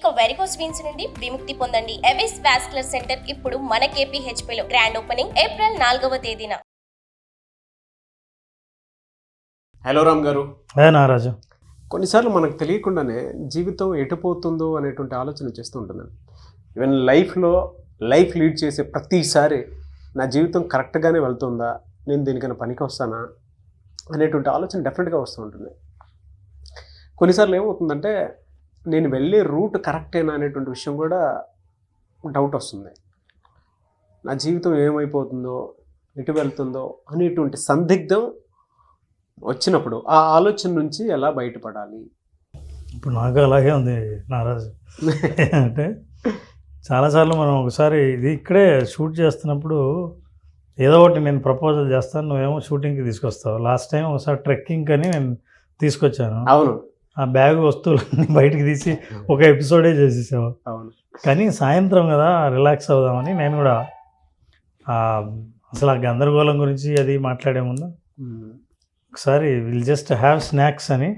ఇక varicose veins నుండి విముక్తి పొందండి. ఎవిస్ వాస్కులర్ సెంటర్ ఇప్పుడు మన KPHP లో గ్రాండ్ ఓపెనింగ్ ఏప్రిల్ 4వ తేదీన. హలో రామ్ గారు. నారాజు. కొన్నిసార్లు మనకు తెలియకుండానే జీవితం ఎటుపోతుందో అనేటువంటి ఆలోచన చేస్తూ ఉంటుందండి. ఈవెన్ లైఫ్ లీడ్ చేసే ప్రతిసారి నా జీవితం కరెక్ట్గానే వెళ్తుందా, నేను దీనికైనా పనికి వస్తానా అనేటువంటి ఆలోచన డెఫినెట్గా వస్తూ ఉంటుంది. కొన్నిసార్లు ఏమవుతుందంటే నేను వెళ్ళే రూట్ కరెక్టేనా అనేటువంటి విషయం కూడా డౌట్ వస్తుంది. నా జీవితం ఏమైపోతుందో, ఎటు వెళ్తుందో అనేటువంటి సందిగ్ధం వచ్చినప్పుడు ఆ ఆలోచన నుంచి ఎలా బయటపడాలి? ఇప్పుడు నాకు అలాగే ఉంది నారాజు. అంటే చాలాసార్లు మనం ఒకసారి ఇది ఇక్కడే షూట్ చేస్తున్నప్పుడు ఏదో ఒకటి నేను ప్రపోజల్ చేస్తాను, నువ్వేమో షూటింగ్కి తీసుకొస్తావు. లాస్ట్ టైం ఒకసారి ట్రెక్కింగ్ అని నేను తీసుకొచ్చాను. అవును. ఆ బ్యాగ్ వస్తువులన్నీ బయటికి తీసి ఒక ఎపిసోడే చేసేసావు. అవును. కానీ సాయంత్రం కదా రిలాక్స్ అవుదామని నేను కూడా అసలు ఆ గందరగోళం గురించి అది మాట్లాడే ముందు ఒకసారి విల్ జస్ట్ హ్యావ్ స్నాక్స్ అని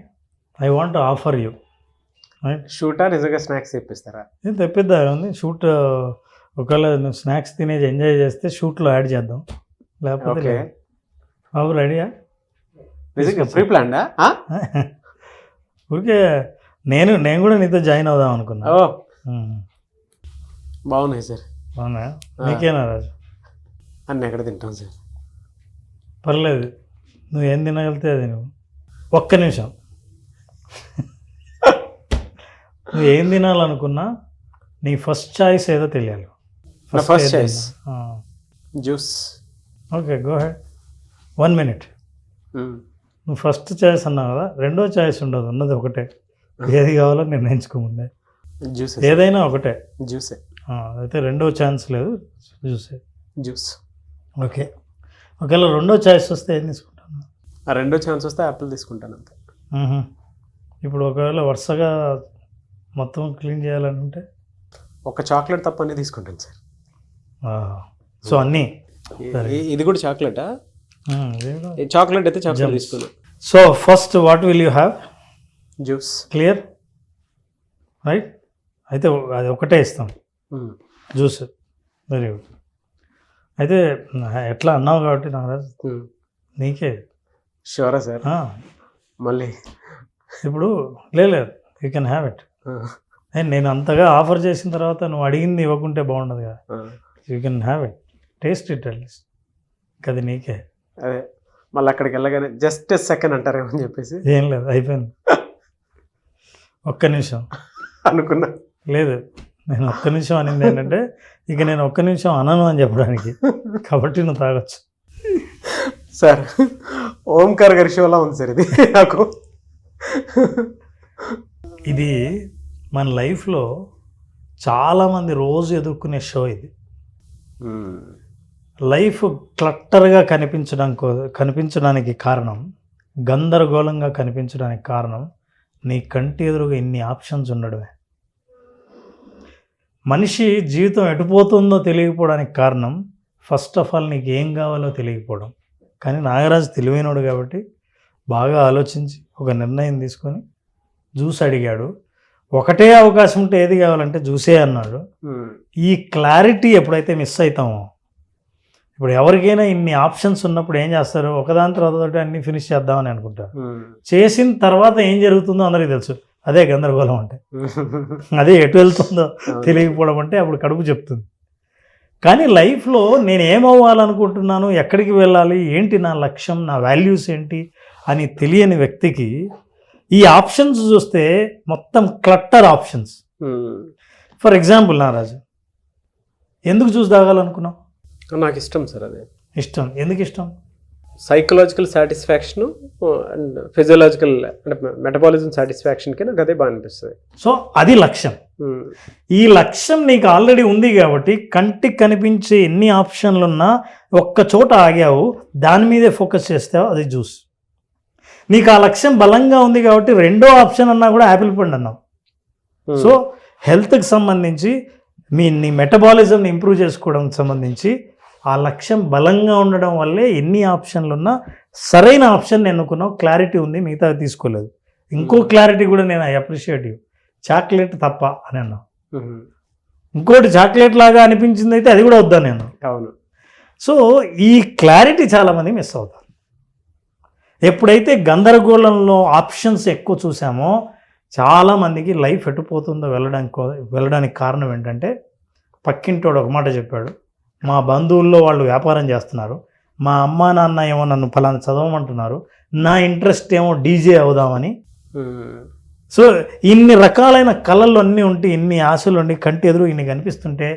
I want to offer you. షూటా నిజంగా స్నాక్స్ తెప్పిస్తారా? నేను తెప్పిద్దా ఉంది షూట్. ఒకవేళ నువ్వు స్నాక్స్ తినేసి ఎంజాయ్ చేస్తే షూట్లో యాడ్ చేద్దాం, లేకపోతే బాబు రెడీయా? ప్రీ ప్లాన్డా? ఊరికే నేను కూడా నీతో జాయిన్ అవుదాం అనుకున్నా. బాగున్నాయి సార్. అవునా? నీకేనా రాజు? అన్నీ ఎక్కడ తింటాం సార్. పర్లేదు, నువ్వు ఏం తినగలితే అది. నువ్వు ఒక్క నిమిషం, నువ్వు ఏం తినాలనుకున్నా నీ ఫస్ట్ చాయిస్ ఏదో తెలియాలి. First choice juice. Okay, go head. 1 minute. నువ్వు ఫస్ట్ చాయిస్ అన్నావు కదా, రెండో చాయిస్ ఉండదు, ఉన్నది ఒకటే. ఏది కావాలో నిర్ణయించుకోముందే. జ్యూస్ ఏదైనా ఒకటే. జ్యూసే. అయితే రెండో ఛాన్స్ లేదు, జ్యూసే. జ్యూస్. ఓకే, ఒకవేళ రెండో చాయిస్ వస్తే ఏం తీసుకుంటాను? ఆ రెండో ఛాన్స్ వస్తే యాపిల్ తీసుకుంటాను అంతే. ఇప్పుడు ఒకవేళ వరుసగా మొత్తం క్లీన్ చేయాలంటే ఒక చాక్లెట్ తప్ప అన్నీ తీసుకుంటాను సార్. సో అన్నీ. ఇది కూడా చాక్లెటా? చాక్లెట్ అయితే చాక్లెట్ తీసుకున్నాను. So first what will you have? Juice. Clear, right? అయితే అది ఒకటే ఇస్తాం, జ్యూస్. Very good. అయితే ఎట్లా అన్నావు కాబట్టి నాకు నీకే. షూరా సార్? మళ్ళీ ఇప్పుడు లేదు, యూ కెన్ హ్యావ్ ఇట్. నేను అంతగా ఆఫర్ చేసిన తర్వాత నువ్వు అడిగింది ఇవ్వకుంటే బాగుండదు కదా. You can have it, taste it at least. అది నీకే. అదే మళ్ళీ అక్కడికి వెళ్ళగానే జస్ట్ సెకండ్ అంటారేమో అని చెప్పేసి. ఏం లేదు, అయిపోయింది. ఒక్క నిమిషం అనుకున్నా. లేదు, నేను ఒక్క నిమిషం అనింది ఏంటంటే ఇక నేను ఒక్క నిమిషం అనను అని చెప్పడానికి, కాబట్టి నువ్వు తాగొచ్చు. సార్ ఓంకార్ గారి షోలా ఉంది సార్ ఇది నాకు. ఇది మన లైఫ్లో చాలామంది రోజు ఎదుర్కొనే షో ఇది. లైఫ్ క్లట్టర్గా కనిపించడానికి కారణం, గందరగోళంగా కనిపించడానికి కారణం నీ కంటి ఎదురుగా ఇన్ని ఆప్షన్స్ ఉండడమే. మనిషి జీవితం ఎటుపోతుందో తెలియకపోవడానికి కారణం ఫస్ట్ ఆఫ్ ఆల్ నీకు ఏం కావాలో తెలియకపోవడం. కానీ నాగరాజు తెలివైనడు కాబట్టి బాగా ఆలోచించి ఒక నిర్ణయం తీసుకొని జ్యూస్ అడిగాడు. ఒకటే అవకాశం ఉంటే ఏది కావాలంటే జ్యూసే అన్నాడు. ఈ క్లారిటీ ఎప్పుడైతే మిస్ అవుతామో, ఇప్పుడు ఎవరికైనా ఇన్ని ఆప్షన్స్ ఉన్నప్పుడు ఏం చేస్తారు, ఒకదాని తర్వాత అన్ని ఫినిష్ చేద్దామని అనుకుంటారు. చేసిన తర్వాత ఏం జరుగుతుందో అందరికీ తెలుసు. అదే గందరగోళం అంటే, అదే ఎటు వెళ్తుందో తెలియకపోవడం అంటే అప్పుడు కడుపు చెప్తుంది. కానీ లైఫ్లో నేను ఏమవ్వాలనుకుంటున్నాను, ఎక్కడికి వెళ్ళాలి, ఏంటి నా లక్ష్యం, నా వాల్యూస్ ఏంటి అని తెలియని వ్యక్తికి ఈ ఆప్షన్స్ చూస్తే మొత్తం క్లట్టర్ ఆప్షన్స్. ఫర్ ఎగ్జాంపుల్ నారాజు, ఎందుకు జ్యూస్ తాగాలనుకున్నావు? నాకు ఇష్టం సార్. అదే ఇష్టం. ఎందుకు ఇష్టం? సైకలాజికల్ సాటిస్ఫాక్షన్ అండ్ ఫిజియలాజికల్ అంటే మెటబాలిజం సాటిస్ఫాక్షన్కి నాకు అదే బాగా అనిపిస్తుంది. సో అది లక్ష్యం. ఈ లక్ష్యం నీకు ఆల్రెడీ ఉంది కాబట్టి కంటికి కనిపించే ఎన్ని ఆప్షన్లు ఉన్నా ఒక్క చోట ఆగావు, దాని మీదే ఫోకస్ చేస్తావు, అది జ్యూస్. నీకు ఆ లక్ష్యం బలంగా ఉంది కాబట్టి రెండో ఆప్షన్ అన్నా కూడా యాపిల్ పండు అన్నావు. సో హెల్త్కి సంబంధించి నీ మెటబాలిజంని ఇంప్రూవ్ చేసుకోవడానికి సంబంధించి ఆ లక్ష్యం బలంగా ఉండడం వల్లే ఎన్ని ఆప్షన్లు ఉన్నా సరైన ఆప్షన్ ఎన్నుకున్నావు, క్లారిటీ ఉంది, మిగతా తీసుకోలేదు. ఇంకో క్లారిటీ కూడా నేను ఐ అప్రిషియేట్ యూ. చాక్లెట్ తప్ప అని అన్నావు. ఉమ్. ఇంకోటి చాక్లెట్ లాగా అనిపించింది అయితే అది కూడా వద్దా నేను. అవును. సో ఈ క్లారిటీ చాలామంది మిస్ అవుతారు. ఎప్పుడైతే గందరగోళంలో ఆప్షన్స్ ఎక్కువ చూసామో చాలామందికి లైఫ్ ఎటుపోతుందో వెళ్ళడానికి కారణం ఏంటంటే, పక్కింటోడు ఒక మాట చెప్పాడు, మా బంధువుల్లో వాళ్ళు వ్యాపారం చేస్తున్నారు, మా అమ్మా నాన్న ఏమో నన్ను ఫలానా చదవమంటున్నారు, నా ఇంట్రెస్ట్ ఏమో డీజే అవుదామని. ఉమ్. సో ఇన్ని రకాలైన కళలు అన్నీ ఉంటే, ఇన్ని ఆశలు ఉండి కంటి ఎదురు ఇన్ని కనిపిస్తుంటే,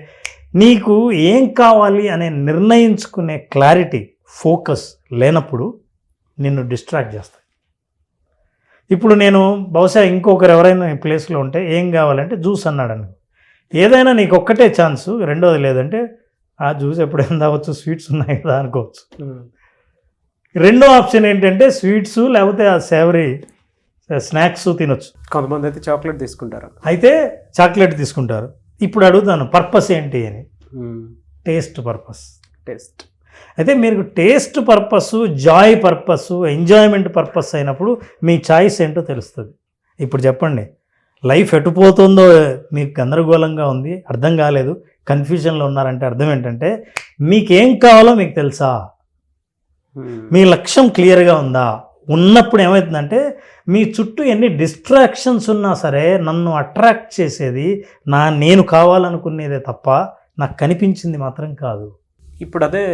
నీకు ఏం కావాలి అనే నిర్ణయించుకునే క్లారిటీ, ఫోకస్ లేనప్పుడు నిన్ను డిస్ట్రాక్ట్ చేస్తాయి. ఇప్పుడు నేను బహుశా ఇంకొకరు ఎవరైనా ఈ ప్లేస్లో ఉంటే ఏం కావాలంటే జ్యూస్ అన్నాడని, ఏదైనా నీకు ఒక్కటే ఛాన్సు, రెండోది లేదంటే ఆ జ్యూస్ ఎప్పుడైనా తాగొచ్చు, స్వీట్స్ ఉన్నాయి కదా అనుకోవచ్చు. ఉమ్. రెండో ఆప్షన్ ఏంటంటే స్వీట్స్ లేకపోతే ఆ సేవరీ స్నాక్స్ తినొచ్చు. కొంతమంది అయితే చాక్లెట్ తీసుకుంటారు. అయితే చాక్లెట్ తీసుకుంటారు. ఇప్పుడు అడుగుతాను, పర్పస్ ఏంటి అని. ఉమ్. Taste purpose. టేస్ట్. అయితే మీరు టేస్ట్ పర్పస్, జాయ్ పర్పస్, ఎంజాయ్మెంట్ పర్పస్ అయినప్పుడు మీ చాయిస్ ఏంటో తెలుస్తుంది. ఇప్పుడు చెప్పండి, లైఫ్ ఎటుపోతుందో మీకు గందరగోళంగా ఉంది, అర్థం కాలేదు, కన్ఫ్యూజన్లో ఉన్నారంటే అర్థం ఏంటంటే మీకేం కావాలో మీకు తెలుసా, ఉమ్. మీ లక్ష్యం క్లియర్గా ఉందా. ఉన్నప్పుడు ఏమవుతుందంటే మీ చుట్టూ ఎన్ని డిస్ట్రాక్షన్స్ ఉన్నా సరే నన్ను అట్రాక్ట్ చేసేది నేను కావాలనుకునేదే తప్ప నాకు కనిపించింది మాత్రం కాదు. ఇప్పుడు అదే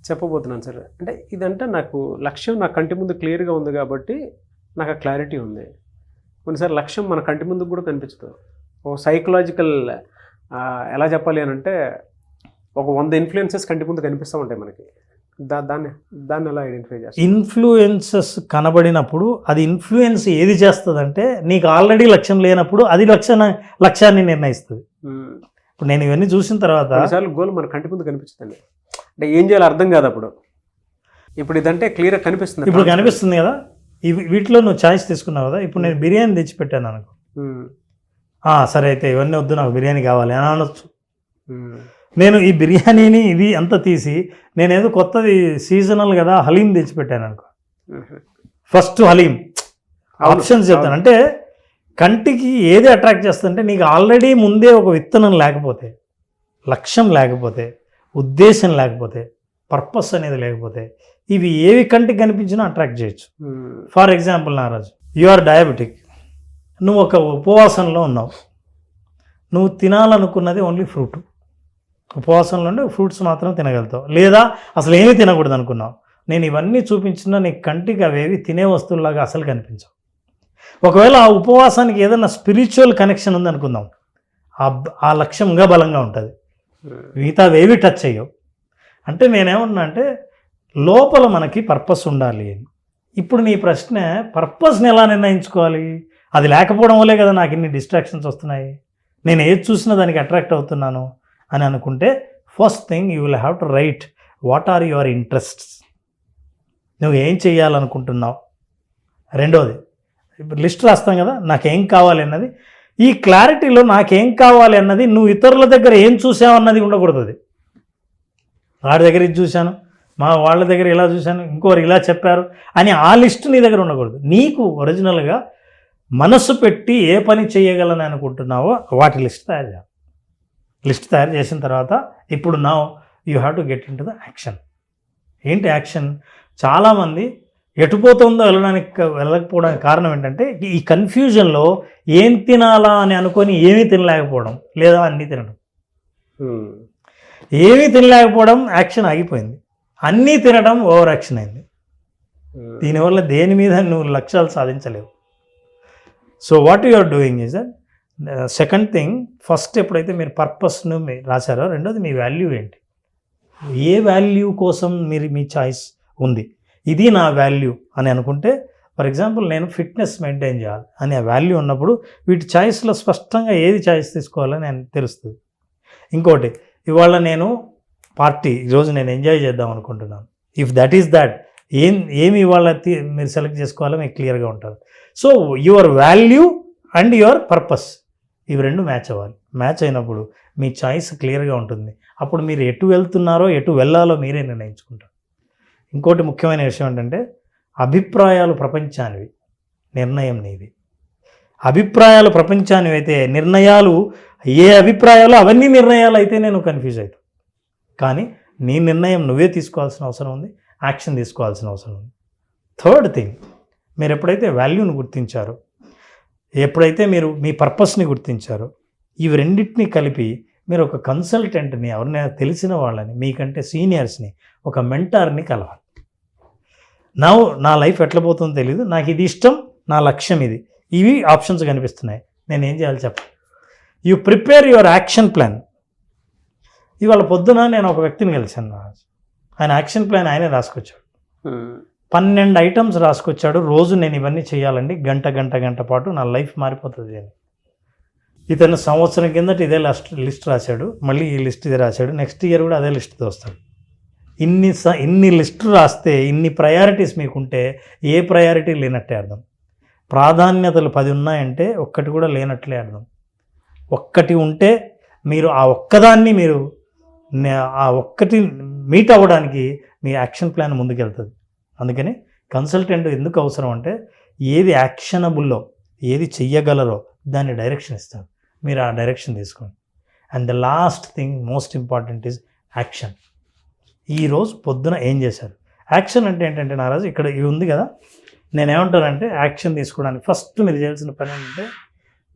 చెప్పబోతున్నాను సార్. అంటే ఇదంటే నాకు లక్ష్యం నా కంటి ముందు క్లియర్గా ఉంది కాబట్టి నాకు ఆ క్లారిటీ ఉంది. కొన్నిసార్లు లక్ష్యం మన కంటి ముందుకు కూడా కనిపించదు. ఓ సైకలాజికల్ ఎలా చెప్పాలి అని అంటే, ఒక 100 ఇన్ఫ్లుయెన్సెస్ కంటి ముందు కనిపిస్తూ ఉంటాయి మనకి. దాన్ని ఎలా ఐడెంటిఫై చేస్తాం? ఇన్ఫ్లుయెన్సెస్ కనబడినప్పుడు అది ఇన్ఫ్లుయెన్స్ ఏది చేస్తుందంటే, నీకు ఆల్రెడీ లక్ష్యం లేనప్పుడు అది లక్ష్యాన్ని నిర్ణయిస్తుంది. ఇప్పుడు నేను ఇవన్నీ చూసిన తర్వాత కొన్నిసార్లు గోల్ మన కంటి ముందు కనిపిస్తుంది, అంటే ఏం చేయాలో అర్థం కాదు అప్పుడు. ఇప్పుడు ఇదంటే క్లియర్గా కనిపిస్తుంది. ఇప్పుడు కనిపిస్తుంది కదా, వీటిలో నువ్వు ఛాయిస్ తీసుకున్నావు కదా. ఇప్పుడు నేను బిర్యానీ తెచ్చిపెట్టాను అనుకో, సరే అయితే ఇవన్నీ వద్దు, నాకు బిర్యానీ కావాలి అని అనొచ్చు. నేను ఈ బిర్యానీని ఇది అంతా తీసి నేనేదో కొత్తది సీజనల్ కదా హలీం తెచ్చిపెట్టాను అనుకో, ఫస్ట్ హలీం ఆప్షన్స్ చెప్తాను. అంటే కంటికి ఏది అట్రాక్ట్ చేస్తుందంటే, నీకు ఆల్రెడీ ముందే ఒక విత్తనం లేకపోతే, లక్ష్యం లేకపోతే, ఉద్దేశం లేకపోతే, పర్పస్ అనేది లేకపోతే, ఇవి ఏవి కంటికి కనిపించినా అట్రాక్ట్ చేయొచ్చు. For example Naraju, you are diabetic, నువ్వు ఒక ఉపవాసంలో ఉన్నావు, నువ్వు తినాలనుకున్నది ఓన్లీ ఫ్రూట్. ఉపవాసంలో ఉండి ఫ్రూట్స్ మాత్రం తినగలుగుతావు, లేదా అసలు ఏమీ తినకూడదు అనుకున్నావు. నేను ఇవన్నీ చూపించినా నీ కంటికి అవేవి తినే వస్తువులాగా అసలు కనిపించవు. ఒకవేళ ఆ ఉపవాసానికి ఏదైనా స్పిరిచువల్ కనెక్షన్ ఉందనుకుందాం, ఆ లక్ష్యంగా బలంగా ఉంటుంది, మిగతా అవేవి టచ్ అయ్యవు. అంటే నేనేమన్నా అంటే లోపల మనకి పర్పస్ ఉండాలి అని. ఇప్పుడు నీ ప్రశ్న, పర్పస్ని ఎలా నిర్ణయించుకోవాలి? అది లేకపోవడం వల్లే కదా నాకు ఇన్ని డిస్ట్రాక్షన్స్ వస్తున్నాయి, నేను ఏది చూసినా దానికి అట్రాక్ట్ అవుతున్నాను అని అనుకుంటే, first thing you will have to write what are your interests, నువ్వు ఏం చేయాలనుకుంటున్నావు. రెండోది లిస్ట్ రాస్తాం కదా, నాకేం కావాలి అన్నది. ఈ క్లారిటీలో నాకేం కావాలి అన్నది నువ్వు ఇతరుల దగ్గర ఏం చూసావు అన్నది ఉండకూడదు. అది వాడి దగ్గర ఇది చూశాను, వాళ్ళ దగ్గర ఇలా చూశాను, ఇంకోరు ఇలా చెప్పారు అని ఆ లిస్ట్ నీ దగ్గర ఉండకూడదు. నీకు ఒరిజినల్గా మనసు పెట్టి ఏ పని చేయగలని అనుకుంటున్నావో వాటి లిస్ట్ తయారు చేయాలి. లిస్ట్ తయారు చేసిన తర్వాత ఇప్పుడు now you have to get in to the action. ఏంటి యాక్షన్? చాలామంది ఎటుపోతుందో వెళ్ళకపోవడానికి కారణం ఏంటంటే, ఈ కన్ఫ్యూజన్లో ఏం తినాలా అని అనుకొని ఏమీ తినలేకపోవడం, లేదా అన్నీ తినడం. ఏమీ తినలేకపోవడం, యాక్షన్ ఆగిపోయింది. అన్నీ తినడం, ఓవర్ యాక్షన్ అయింది. దీనివల్ల దేని మీద నువ్వు లక్ష్యాలు సాధించలేవు. So what you are doing is that second thing, first ఎప్పుడైతే మీరు పర్పస్ను రాశారో, రెండోది మీ వాల్యూ ఏంటి, ఏ వాల్యూ కోసం మీ చాయిస్ ఉంది, ఇది నా వాల్యూ అని అనుకుంటే, ఫర్ ఎగ్జాంపుల్ నేను ఫిట్నెస్ మెయింటైన్ చేయాలి అనే వాల్యూ ఉన్నప్పుడు వీటి చాయిస్లో స్పష్టంగా ఏది చాయిస్ తీసుకోవాలని నేను తెలుస్తుంది. ఇంకోటి, ఇవాళ నేను పార్టీ, ఈరోజు నేను ఎంజాయ్ చేద్దాం అనుకుంటున్నాను, ఇఫ్ దట్ ఈస్ దట్, ఏమి ఇవాళ మీరు సెలెక్ట్ చేసుకోవాలో మీకు క్లియర్గా ఉంటుంది. So your value and your purpose, ఇవి రెండు మ్యాచ్ అవ్వాలి. మ్యాచ్ అయినప్పుడు మీ చాయిస్ క్లియర్గా ఉంటుంది. అప్పుడు మీరు ఎటు వెళ్తున్నారో ఎటు వెళ్ళాలో మీరే నిర్ణయించుకుంటారు. ఇంకోటి ముఖ్యమైన విషయం ఏంటంటే, అభిప్రాయాలు ప్రపంచానివి, నిర్ణయం నీది. అభిప్రాయాలు ప్రపంచాన్ని అయితే నిర్ణయాలు ఏ అభిప్రాయాలు అవన్నీ నిర్ణయాలు అయితే నేను కన్ఫ్యూజ్ అవుతాను. కానీ నీ నిర్ణయం నువ్వే తీసుకోవాల్సిన అవసరం ఉంది, యాక్షన్ తీసుకోవాల్సిన అవసరం ఉంది. థర్డ్ థింగ్, మీరు ఎప్పుడైతే వాల్యూని గుర్తించారో, ఎప్పుడైతే మీరు మీ పర్పస్ని గుర్తించారో, ఇవి రెండింటినీ కలిపి మీరు ఒక కన్సల్టెంట్ని, ఎవరినైనా తెలిసిన వాళ్ళని, మీకంటే సీనియర్స్ని, ఒక మెంటార్ని కలవాలి. నా లైఫ్ ఎట్లా పోతుందో తెలియదు, నాకు ఇది ఇష్టం, నా లక్ష్యం ఇది, ఇవి ఆప్షన్స్ కనిపిస్తున్నాయి, నేను ఏం చేయాలి చెప్పండి. You prepare your action plan. ఇవాళ పొద్దున నేను ఒక వ్యక్తిని కలిశాను, ఆయన యాక్షన్ ప్లాన్ ఆయనే రాసుకొచ్చాడు. 12 ఐటమ్స్ రాసుకొచ్చాడు. రోజు నేను ఇవన్నీ చేయాలండి, గంట పాటు నా లైఫ్ మారిపోతుంది అని. ఇతను సంవత్సరం కిందట ఇదే లిస్ట్ రాశాడు, మళ్ళీ ఈ లిస్ట్ ఇది రాశాడు, నెక్స్ట్ ఇయర్ కూడా అదే లిస్ట్తో వస్తాడు. ఇన్ని లిస్టు రాస్తే, ఇన్ని ప్రయారిటీస్ మీకుంటే ఏ ప్రయారిటీ లేనట్టే అర్థం. ప్రాధాన్యతలు 10 ఉన్నాయంటే ఒక్కటి కూడా లేనట్లే అర్థం. ఒక్కటి ఉంటే మీరు ఆ ఒక్కదాన్ని ఆ ఒక్కటి మీట్ అవ్వడానికి మీ యాక్షన్ ప్లాన్ ముందుకెళ్తుంది. అందుకని కన్సల్టెంట్ ఎందుకు అవసరం అంటే, ఏది యాక్షనబుల్లో, ఏది చెయ్యగలరో దాన్ని డైరెక్షన్ ఇస్తారు. మీరు ఆ డైరెక్షన్ తీసుకోండి. And the last thing, most important is action. ఈరోజు పొద్దున ఏం చేశారు? యాక్షన్ అంటే ఏంటంటే నారాజు, ఇక్కడ ఇవి ఉంది కదా, నేనేమంటానంటే యాక్షన్ తీసుకోవడానికి ఫస్ట్ మీరు చేయాల్సిన పని ఏంటంటే,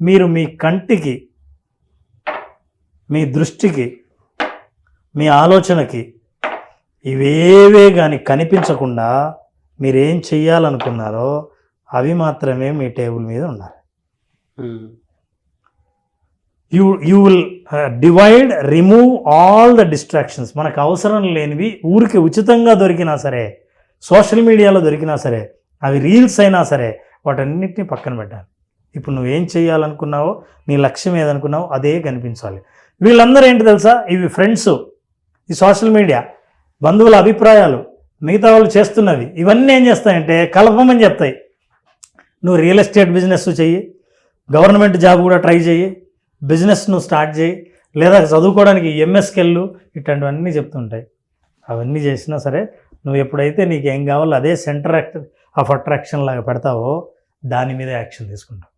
మీరు మీ కంటికి, మీ దృష్టికి, మీ ఆలోచనకి ఇవేవే కానీ కనిపించకుండా మీరేం చెయ్యాలనుకున్నారో అవి మాత్రమే మీ టేబుల్ మీద ఉండాలి. You will divide, remove all the distractions. మనకు అవసరం లేనివి, ఊరికి ఉచితంగా దొరికినా సరే, సోషల్ మీడియాలో దొరికినా సరే, అవి రీల్స్ అయినా సరే, వాటన్నిటిని పక్కన పెట్టాలి. ఇప్పుడు నువ్వేం చేయాలనుకున్నావో, నీ లక్ష్యం ఏదనుకున్నావో అదే కనిపించాలి. వీళ్ళందరూ ఏంటి తెలుసా, ఇవి ఫ్రెండ్స్, ఈ సోషల్ మీడియా, బంధువుల అభిప్రాయాలు, మిగతా వాళ్ళు చేస్తున్నవి, ఇవన్నీ ఏం చేస్తాయంటే కలపమని చెప్తాయి. నువ్వు రియల్ ఎస్టేట్ బిజినెస్ చెయ్యి, గవర్నమెంట్ జాబ్ కూడా ట్రై చేయి, బిజినెస్ నువ్వు స్టార్ట్ చేయి, లేదా చదువుకోవడానికి ఎంఎస్కి వెళ్ళు, ఇట్లాంటివన్నీ చెప్తుంటాయి. అవన్నీ చేసినా సరే, నువ్వు ఎప్పుడైతే నీకు ఏం కావాలో అదే సెంటర్ ఆఫ్ అట్రాక్షన్ లాగా పెడతావో దాని మీద యాక్షన్ తీసుకుంటావు.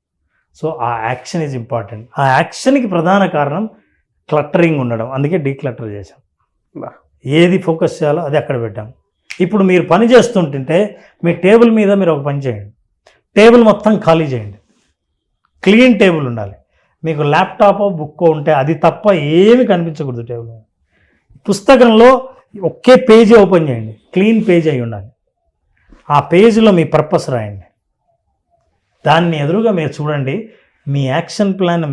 సో ఆ యాక్షన్ ఈజ్ ఇంపార్టెంట్. ఆ యాక్షన్కి ప్రధాన కారణం క్లట్టరింగ్ ఉండడం. అందుకే డీక్లటర్ చేశాం. ఏది ఫోకస్ చేయాలో అది అక్కడ పెట్టాం. ఇప్పుడు మీరు పని చేస్తుంటుంటే మీ టేబుల్ మీద మీరు ఒక పని చేయండి, టేబుల్ మొత్తం ఖాళీ చేయండి, క్లీన్ టేబుల్ ఉండాలి. మీకు ల్యాప్టాపో బుక్కో ఉంటే అది తప్ప ఏమి కనిపించకూడదు టేబుల్ మీద. పుస్తకంలో ఒకే పేజీ ఓపెన్ చేయండి, క్లీన్ పేజ్ అయి ఉండాలి. ఆ పేజీలో మీ పర్పస్ రాయండి, దాన్ని ఎదురుగా మీరు చూడండి. మీ యాక్షన్ ప్లాన్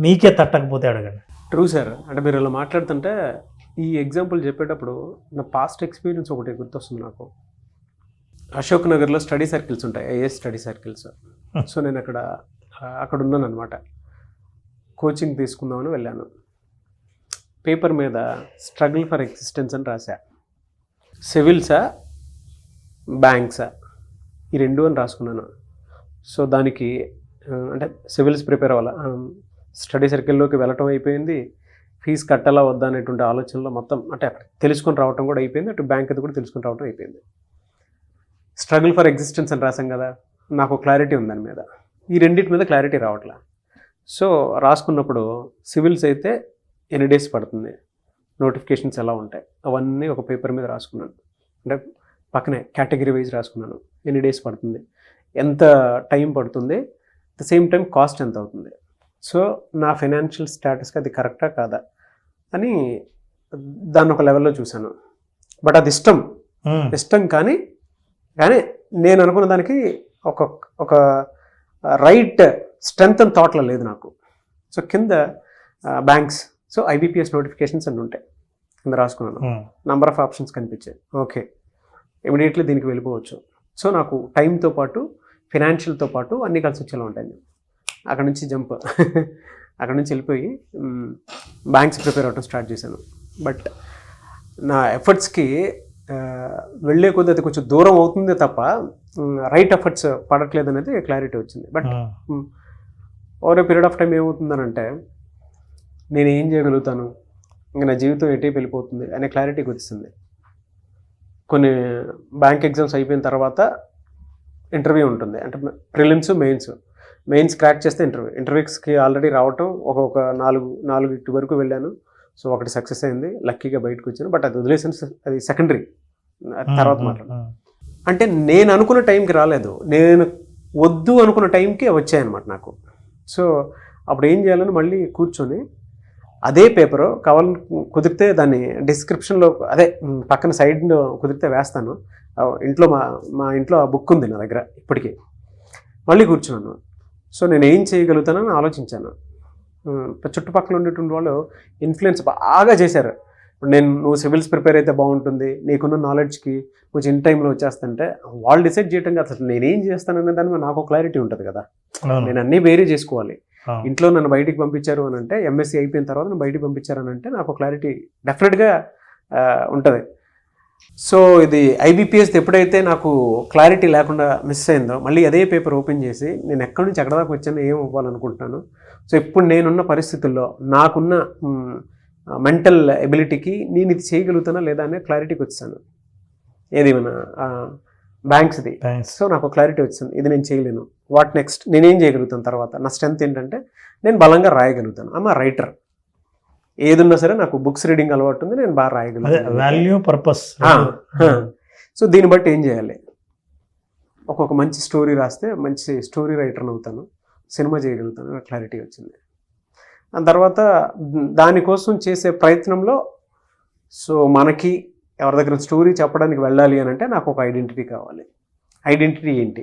మీకే తట్టకపోతే అడగండి. True sir. అంటే మీరు ఇలా మాట్లాడుతుంటే ఈ ఎగ్జాంపుల్ చెప్పేటప్పుడు నా పాస్ట్ ఎక్స్పీరియన్స్ ఒకటి గుర్తొస్తుంది నాకు. అశోక్ నగర్లో స్టడీ సర్కిల్స్ ఉంటాయి, ఐఏఎస్ స్టడీ సర్కిల్స్. సో నేను అక్కడ ఉన్నాను అనమాట. కోచింగ్ తీసుకుందామని వెళ్ళాను. పేపర్ మీద స్ట్రగుల్ ఫర్ ఎగ్జిస్టెన్స్ అని రాశా. సివిల్సా బ్యాంక్సా ఈ రెండు అని రాసుకున్నాను. సో దానికి అంటే సివిల్స్ ప్రిపేర్ అవ్వాలా, స్టడీ సర్కిల్లోకి వెళ్ళటం అయిపోయింది, ఫీజు కట్టాలా వద్దా అనేటువంటి ఆలోచనలో మొత్తం అంటే తెలుసుకొని రావటం కూడా అయిపోయింది, అటు బ్యాంక్ అది కూడా తెలుసుకొని రావటం అయిపోయింది. స్ట్రగుల్ ఫర్ ఎగ్జిస్టెన్స్ అని రాసాం కదా, నాకు క్లారిటీ ఉంది దాని మీద. ఈ రెండింటి మీద క్లారిటీ రావట్లే. సో రాసుకున్నప్పుడు సివిల్స్ అయితే ఎన్ని డేస్ పడుతుంది, నోటిఫికేషన్స్ ఎలా ఉంటాయి, అవన్నీ ఒక పేపర్ మీద రాసుకున్నాను. అంటే పక్కనే కేటగిరీ వైజ్ రాసుకున్నాను. ఎన్ని డేస్ పడుతుంది, ఎంత టైం పడుతుంది, ద సేమ్ టైం కాస్ట్ ఎంత అవుతుంది. సో నా ఫైనాన్షియల్ స్టేటస్కి అది కరెక్టా కాదా అని దాన్ని ఒక లెవెల్లో చూశాను. బట్ అది ఇష్టం కానీ నేను అనుకున్న దానికి ఒక రైట్ స్ట్రెంత్ అండ్ థాట్లో లేదు నాకు. సో కింద బ్యాంక్స్, సో ఐబీపీఎస్ నోటిఫికేషన్స్ అన్నీ ఉంటాయి కింద రాసుకున్నాను. నంబర్ ఆఫ్ ఆప్షన్స్ కనిపించాయి. ఓకే, ఇమీడియట్లీ దీనికి వెళ్ళిపోవచ్చు. సో నాకు టైంతో పాటు ఫైనాన్షియల్తో పాటు అన్నీ కలిసి వచ్చేలా ఉంటాయి. అక్కడ నుంచి అక్కడ నుంచి వెళ్ళిపోయి బ్యాంక్స్ ప్రిపేర్ అవ్వడం స్టార్ట్ చేశాను. బట్ నా ఎఫర్ట్స్కి వెళ్ళే కొద్దీ అది కొంచెం దూరం అవుతుంది తప్ప రైట్ ఎఫర్ట్స్ పడట్లేదు అనేది క్లారిటీ వచ్చింది. But over a period of time ఏమవుతుందనంటే నేను ఏం చేయగలుగుతాను, ఇంకా నా జీవితం ఎటే వెళ్ళిపోతుంది అనే క్లారిటీకి వచ్చింది. కొన్ని బ్యాంక్ ఎగ్జామ్స్ అయిపోయిన తర్వాత ఇంటర్వ్యూ ఉంటుంది, అంటే ప్రిలిమ్స్ మెయిన్స్. మెయిన్స్ క్రాక్ చేస్తే ఇంటర్వ్యూస్కి ఆల్రెడీ రావటం ఒక నాలుగు వరకు వెళ్ళాను. సో ఒకటి సక్సెస్ అయింది, లక్కీగా బయటకు వచ్చాను. బట్ అది వదిలేసిన, అది సెకండరీ, తర్వాత మాట్లాడు. అంటే నేను అనుకున్న టైంకి రాలేదు, నేను వద్దు అనుకున్న టైంకి వచ్చాయన్నమాట నాకు. సో అప్పుడు ఏం చేయాలని మళ్ళీ కూర్చొని అదే పేపరు కావాలని కుదిరితే దాన్ని డిస్క్రిప్షన్లో అదే పక్కన సైడ్లో కుదిరితే వేస్తాను. ఇంట్లో మా ఇంట్లో ఆ బుక్ ఉంది నా దగ్గర ఇప్పటికీ. మళ్ళీ కూర్చున్నాను. సో నేను ఏం చేయగలుగుతానని ఆలోచించాను. చుట్టుపక్కల ఉండేటువంటి వాళ్ళు ఇన్ఫ్లుయెన్స్ బాగా చేశారు. నువ్వు సివిల్స్ ప్రిపేర్ అయితే బాగుంటుంది, నీకున్న నాలెడ్జ్కి కొంచెం ఇన్ టైంలో వచ్చేస్తుంటే వాళ్ళు డిసైడ్ చేయటం కాదు, అసలు నేనేం చేస్తాననే దాని మీద నాకు క్లారిటీ ఉంటుంది కదా. నేను అన్నీ వేరే చేసుకోవాలి. ఇంట్లో నన్ను బయటికి పంపించారు అని అంటే, ఎంఎస్సీ అయిపోయిన తర్వాత నన్ను బయటికి పంపించారు అని అంటే నాకు క్లారిటీ డెఫినెట్గా ఉంటుంది. సో ఇది ఐబీపీఎస్ ఎప్పుడైతే నాకు క్లారిటీ లేకుండా మిస్ అయిందో, మళ్ళీ అదే పేపర్ ఓపెన్ చేసి నేను ఎక్కడి నుంచి ఎక్కడ దాకా వచ్చానో ఏం అవ్వాలనుకుంటున్నాను. సో ఇప్పుడు నేనున్న పరిస్థితుల్లో నాకున్న మెంటల్ ఎబిలిటీకి నేను ఇది చేయగలుగుతానా లేదా అనే క్లారిటీకి వచ్చాను. ఏది మన బ్యాంక్స్ది. సో నాకు క్లారిటీ వచ్చింది, ఇది నేను చేయలేను. వాట్ నెక్స్ట్, నేనేం చేయగలుగుతాను తర్వాత, నా స్ట్రెంత్ ఏంటంటే నేను బలంగా రాయగలుగుతాను. ఆమె రైటర్, ఏదున్నా సరే నాకు బుక్స్ రీడింగ్ అలవాటు ఉంది, నేను బాగా రాయగలుగుతాను. Value purpose. సో దీన్ని బట్టి ఏం చేయాలి, ఒక్కొక్క మంచి స్టోరీ రాస్తే మంచి స్టోరీ రైటర్ని అవుతాను, సినిమా చేయగలుగుతాను, నాకు క్లారిటీ వచ్చింది. దాని తర్వాత దానికోసం చేసే ప్రయత్నంలో సో మనకి ఎవరి దగ్గర స్టోరీ చెప్పడానికి వెళ్ళాలి అని అంటే నాకు ఒక ఐడెంటిటీ కావాలి. ఐడెంటిటీ ఏంటి,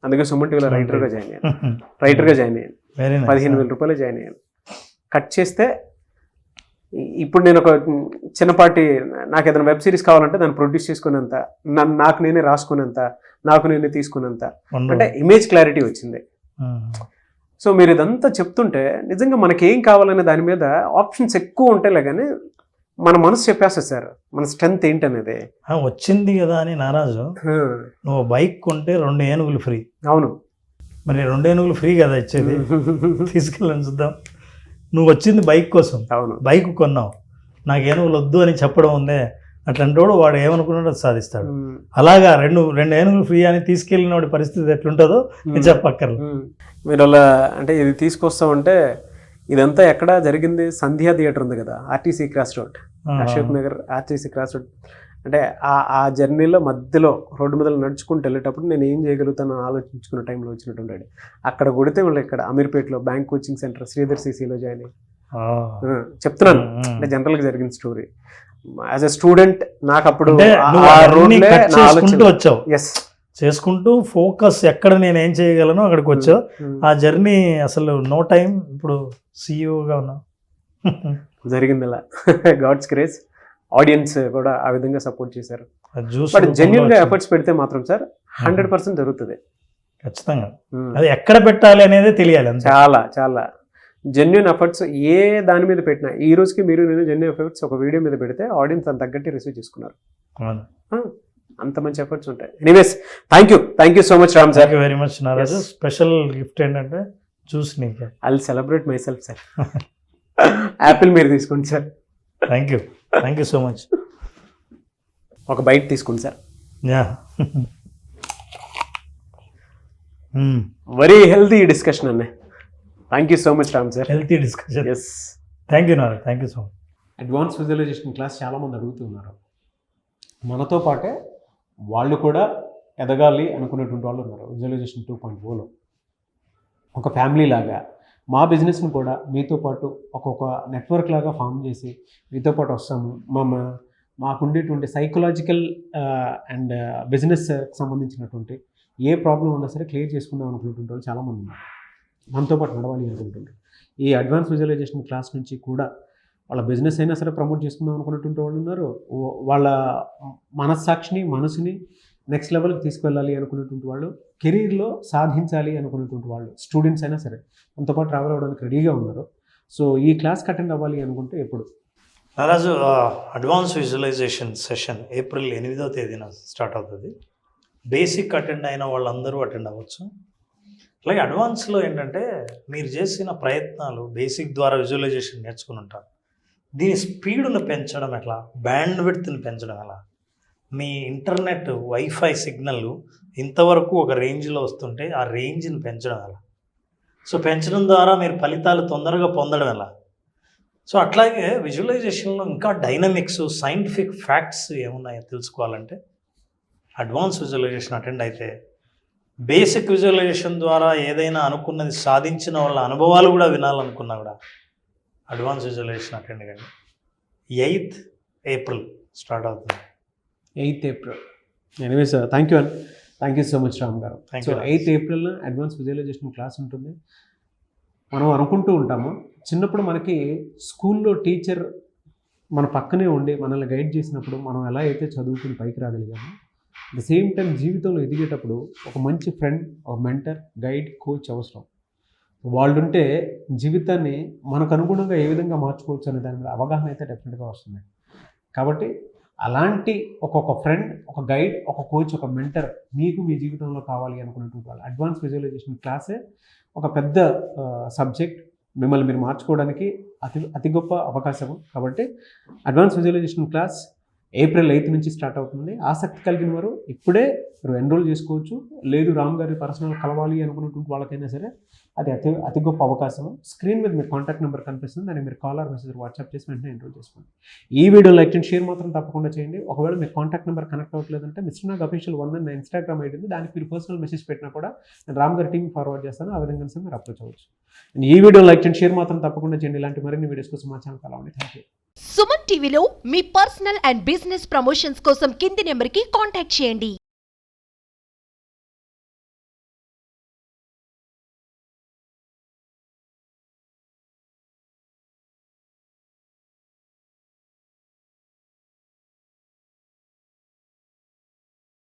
అందుకే సుమన్ టీవీలో రైటర్గా జాయిన్ అయ్యాను. 15,000 రూపాయలు జాయిన్ అయ్యాను. కట్ చేస్తే ఇప్పుడు నేను ఒక చిన్నపాటి, నాకు ఏదైనా వెబ్ సిరీస్ కావాలంటే దాన్ని ప్రొడ్యూస్ చేసుకునేంత, నాకు నేనే రాసుకునేంత, నాకు నేనే తీసుకునేంత, అంటే ఇమేజ్ క్లారిటీ వచ్చింది. సో మీరు ఇదంతా చెప్తుంటే నిజంగా మనకేం కావాలనే దాని మీద ఆప్షన్స్ ఎక్కువ ఉంటాయిలే, కానీ మన మనసు చెప్పేస్తారు సార్ మన స్ట్రెంత్ ఏంటనేది. వచ్చింది కదా అని నారాజు, నువ్వు బైక్ కొంటే 2 ఏనుగులు ఫ్రీ. అవును, మరి 2 ఏనుగులు ఫ్రీ కదా ఇచ్చేది, తీసుకెళ్ళని చూద్దాం. నువ్వు వచ్చింది బైక్ కోసం, అవును, బైక్ కొన్నావు, నాకు ఏనుగులు వద్దు అని చెప్పడం ఉందే, అట్లాంటి వాడు ఏమనుకున్నాడో అది సాధిస్తాడు. అలాగా 2 ఏనుగులు ఫ్రీ అని తీసుకెళ్ళిన వాడి పరిస్థితి ఎట్లుంటుందో నేను చెప్పక్కర్లేదు. మీరు అలా అంటే ఇది తీసుకొస్తామంటే ఇదంతా ఎక్కడ జరిగింది, సంధ్యా థియేటర్ ఉంది కదా, RTC cross road, Ashok Nagar RTC cross road. అంటే ఆ జర్నీలో మధ్యలో రోడ్డు మీద నడుచుకుంటూ వెళ్ళేటప్పుడు నేను ఏం చేయగలుగుతాను ఆలోచించుకున్న టైంలో వచ్చినట్టు అక్కడ కొడితే మళ్ళీ ఇక్కడ అమీర్పేటలో బ్యాంక్ కోచింగ్ సెంటర్ శ్రీధర్ సిసిలో జాయిన్ అయ్యి చెప్తున్నాను. అంటే జనరల్గా జరిగిన స్టోరీ. యాజ్ ఎ స్టూడెంట్ నాకు అప్పుడు వచ్చావు, చేసుకుంటూ ఫోకస్ ఎక్కడ నేను ఏం చేయగలను అక్కడికి వచ్చావు. ఆ జర్నీ అసలు నో టైం. ఇప్పుడు సీఈఓగా ఉన్నావు. జరిగింది అలా, గాడ్స్ గ్రేస్. ఆడియన్స్ కూడా ఆ విధంగా సపోర్ట్ చేశారు. బట్ జెన్యున్ గా ఎఫర్ట్స్ పెడితే మాత్రం సార్ 100% జరుగుతుంది ఖచ్చితంగా. అది ఎక్కడ పెట్టాలి అనేది తెలియాలి. చాలా చాలా జెన్యున్ ఎఫర్ట్స్ ఏ దాని మీద పెట్టినా, ఈ రోజుకి మీరు నేను జెన్యున్ ఎఫర్ట్స్ ఒక వీడియో మీద పెడితే ఆడియన్స్ అంత తగ్గట్టు రిసీవ్ చేసుకున్నారు. అంత మంచి ఎఫర్ట్స్ ఉంటాయి. Anyways thank you so much Ram sir. Very much Naraju. Special gift ఏంటంటే జ్యూస్ నీకు. I will celebrate myself sir. Apple మీరు తీసుకోండి sir. Thank you so much. ఒక బైట్ తీసుకోండి sir. Yeah, very healthy discussion అన్న. Thank you so much Ram sir. Healthy discussion. Yes, thank you Naraj. Thank you so much. Advance visualisation class చాలామంది అడుగుతున్నారు. మనతో పాటే వాళ్ళు కూడా ఎదగాలి అనుకునేటువంటి వాళ్ళు ఉన్నారు. విజువలైజేషన్ 2.0లో ఒక ఫ్యామిలీ లాగా మా బిజినెస్ని కూడా మీతో పాటు ఒక్కొక్క నెట్వర్క్ లాగా ఫామ్ చేసి మీతో పాటు వస్తాము. మాకుండేటువంటి సైకలాజికల్ అండ్ బిజినెస్ సంబంధించినటువంటి ఏ ప్రాబ్లం ఉన్నా సరే క్లియర్ చేసుకుందాం అనుకుంటుంటే వాళ్ళు చాలామంది ఉన్నారు. మనతో పాటు నడవాలి అనుకుంటుంటారు. ఈ అడ్వాన్స్ విజువలైజేషన్ క్లాస్ నుంచి కూడా వాళ్ళ బిజినెస్ అయినా సరే ప్రమోట్ చేసుకుందాం అనుకున్నటువంటి వాళ్ళు ఉన్నారు. వాళ్ళ మనస్సాక్షిని మనసుని నెక్స్ట్ లెవెల్కి తీసుకువెళ్ళాలి అనుకునేటువంటి వాళ్ళు, కెరీర్లో సాధించాలి అనుకునేటువంటి వాళ్ళు, స్టూడెంట్స్ అయినా సరే మనతో పాటు ట్రావెల్ అవ్వడానికి రెడీగా ఉన్నారు. సో ఈ క్లాస్కి అటెండ్ అవ్వాలి అనుకుంటే ఎప్పుడు నారాజు, అడ్వాన్స్ విజువలైజేషన్ సెషన్ ఏప్రిల్ 8వ తేదీన స్టార్ట్ అవుతుంది. బేసిక్ అటెండ్ అయిన వాళ్ళందరూ అటెండ్ అవ్వచ్చు. అలాగే అడ్వాన్స్లో ఏంటంటే మీరు చేసిన ప్రయత్నాలు బేసిక్ ద్వారా విజువలైజేషన్ నేర్చుకుని ఉంటారు. దీని స్పీడ్ను పెంచడం ఎట్లా, బ్యాండ్ విడ్త్ని పెంచడం ఎలా, మీ ఇంటర్నెట్ వైఫై సిగ్నల్ ఇంతవరకు ఒక రేంజ్లో వస్తుంటే ఆ రేంజ్ని పెంచడం ఎలా? సో పెంచడం ద్వారా మీరు ఫలితాలు తొందరగా పొందడం ఎలా? సో అట్లాగే విజువలైజేషన్లో ఇంకా డైనమిక్స్, సైంటిఫిక్ ఫ్యాక్ట్స్ ఏమున్నాయో తెలుసుకోవాలంటే అడ్వాన్స్ విజువలైజేషన్ అటెండ్ అయితే బేసిక్ విజువలైజేషన్ ద్వారా ఏదైనా అనుకున్నది సాధించిన వాళ్ళ అనుభవాలు కూడా వినాలనుకున్నా కూడా అడ్వాన్స్ విజువలైజేషన్ అటెండ్ కండి. 8th April స్టార్ట్ అవుతుంది. 8th April. Anyway sir, thank you so much Ram garu. Thank so you. 8th April advance visualisation class ఉంటుంది. మనం అనుకుంటూ ఉంటాము, చిన్నప్పుడు మనకి స్కూల్లో టీచర్ మన పక్కనే ఉండి మనల్ని గైడ్ చేసినప్పుడు మనం ఎలా అయితే చదువుకుని పైకి రాగలిగామో, ద సేమ్ టైం జీవితంలో ఎదిగేటప్పుడు ఒక మంచి ఫ్రెండ్, ఒక మెంటర్, గైడ్, కోచ్ అవసరం. వాళ్ళు ఉంటే జీవితాన్ని మనకు అనుగుణంగా ఏ విధంగా మార్చుకోవచ్చు అనే దాని మీద అవగాహన అయితే డెఫినెట్గా వస్తుంది. కాబట్టి అలాంటి ఒక ఫ్రెండ్, ఒక గైడ్, ఒక కోచ్, ఒక మెంటర్ మీకు మీ జీవితంలో కావాలి అనుకున్నటువంటి వాళ్ళు అడ్వాన్స్ విజువలైజేషన్ క్లాసే ఒక పెద్ద సబ్జెక్ట్. మిమ్మల్ని మీరు మార్చుకోవడానికి అతి గొప్ప అవకాశము. కాబట్టి advance visualisation class April 8th నుంచి స్టార్ట్ అవుతుంది. ఆసక్తి కలిగిన వారు ఇప్పుడే మీరు ఎన్రోల్ చేసుకోవచ్చు. లేదు రామ్ గారి పర్సనల్ కలవాలి అనుకున్నటువంటి వాళ్ళకైనా సరే అది అతి గొప్ప అవకాశము. స్క్రీన్ మీద మీరు కాంటాక్ట్ నెంబర్ కనిపిస్తుంది, దాన్ని మీరు కాల్ ఆర్ మెసేజ్ వాట్సాప్ చేసి వెంటనే ఎన్రోల్ చేసుకోండి. ఈ వీడియో లైక్ అండ్ షేర్ మాత్రం తప్పకుండా చేయండి. ఒకవేళ మీరు కాంటాక్ట్ నెంబర్ కనెక్ట్ అవ్వట్లేదంటే మిస్టర్ నాగ్ అఫీషియల్ 1 నా ఇన్స్టాగ్రామ్ ఐడి ఉంది, దానికి మీరు పర్సనల్ మెసేజ్ పెట్టినా కూడా నేను రామ్ గారి టీం ఫార్వర్డ్ చేస్తాను. ఆ విధంగా మీరు అప్రోచ్ అవ్వచ్చు. ఈ వీడియో లైక్ అండ్ షేర్ మాత్రం తప్పకుండా చేయండి. ఇలాంటి మరిన్ని వీడియోస్ కోసం మా ఛానల్ కలవండి. Thank you. సుమన్ టీవీలో మీ పర్సనల్ అండ్ బిజినెస్ ప్రమోషన్స్ కోసం కింది నెంబర్కి కాంటాక్ట్ చేయండి.